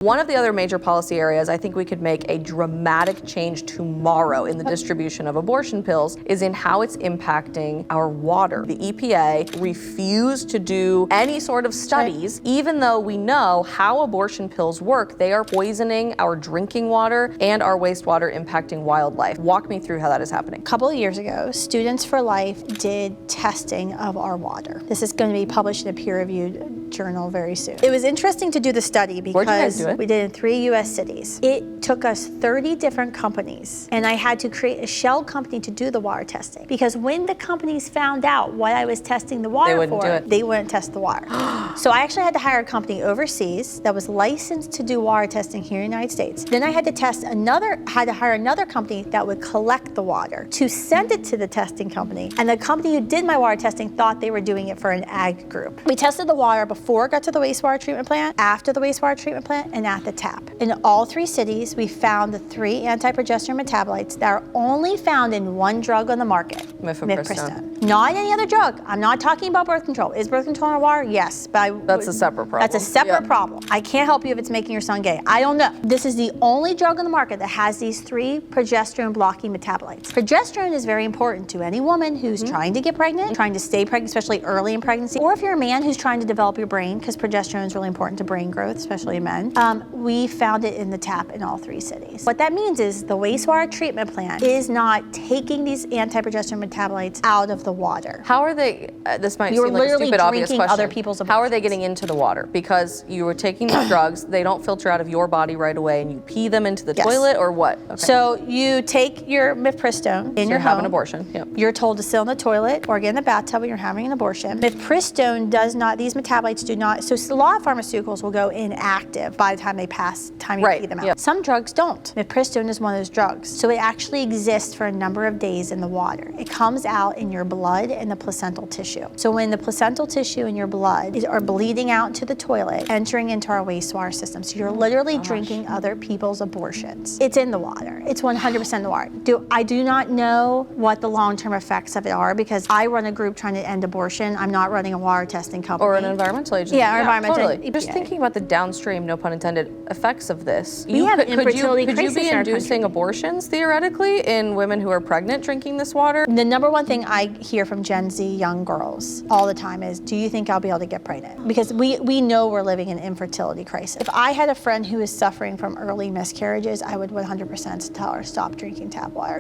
One of the other major policy areas I think we could make a dramatic change tomorrow in the distribution of abortion pills is in how it's impacting our water. The EPA refused to do any sort of studies, even though we know how abortion pills work. They are poisoning our drinking water and our wastewater, impacting wildlife. Walk me through how that is happening. A couple of years ago, Students for Life did testing of our water. This is going to be published in a peer-reviewed journal very soon. It was interesting to do the study because Where'd you guys do it? we did it in 3 U.S. cities. It took us 30 different companies, and I had to create a shell company to do the water testing, because when the companies found out what I was testing the water they wouldn't test the water. So I actually had to hire a company overseas that was licensed to do water testing here in the United States. Then I had to hire another company that would collect the water to send it to the testing company. And the company who did my water testing thought they were doing it for an ag group. We tested the water before it got to the wastewater treatment plant, after the wastewater treatment plant, and at the tap. In all 3 cities, we found the 3 anti-progesterone metabolites that are only found in one drug on the market, Mifepristone. Not any other drug. I'm not talking about birth control. Is birth control in our water? Yes. But that's a separate problem. That's a separate problem. I can't help you if it's making your son gay. I don't know. This is the only drug on the market that has these 3 progesterone-blocking metabolites. Progesterone is very important to any woman who's trying to get pregnant, trying to stay pregnant, especially early in pregnancy, or if you're a man who's trying to develop your brain, because progesterone is really important to brain growth, especially in men. We found it in the tap in all 3 cities. What that means is the wastewater treatment plant is not taking these anti-progesterone metabolites out of the water. How are they, this might seem like a stupid, obvious question. Other people's abortions. How are they getting into the water? Because you were taking these drugs, they don't filter out of your body right away, and you pee them into the toilet, or what? Okay. So you take your Mifepristone in your home. Have an abortion. Yep. You're told to sit in the toilet or get in the bathtub when you're having an abortion. Mifepristone does not, these metabolites do not, so a lot of pharmaceuticals will go inactive by the time they pass, you pee them out. Yep. Some drugs don't. Mifepristone is one of those drugs. So it actually exists for a number of days in the water. It comes out in your blood and the placental tissue. So when the placental tissue in your blood are bleeding out into the toilet, entering into our wastewater system. So you're literally drinking other people's abortions. It's in the water. It's 100% in the water. I do not know what the long-term effects of it are, because I run a group trying to end abortion. I'm not running a water testing company. Or an environmental agency. Yeah, environmental. Totally. Just thinking about the downstream, no pun intended, effects of this. We have infertility could you be inducing abortions, theoretically, in women who are pregnant drinking this water? The number one thing I hear from Gen Z young girls all the time is, do you think I'll be able to get pregnant? Because we know we're living an infertility crisis. If I had a friend who is suffering from early miscarriages, I would 100% tell her, stop drinking tap water.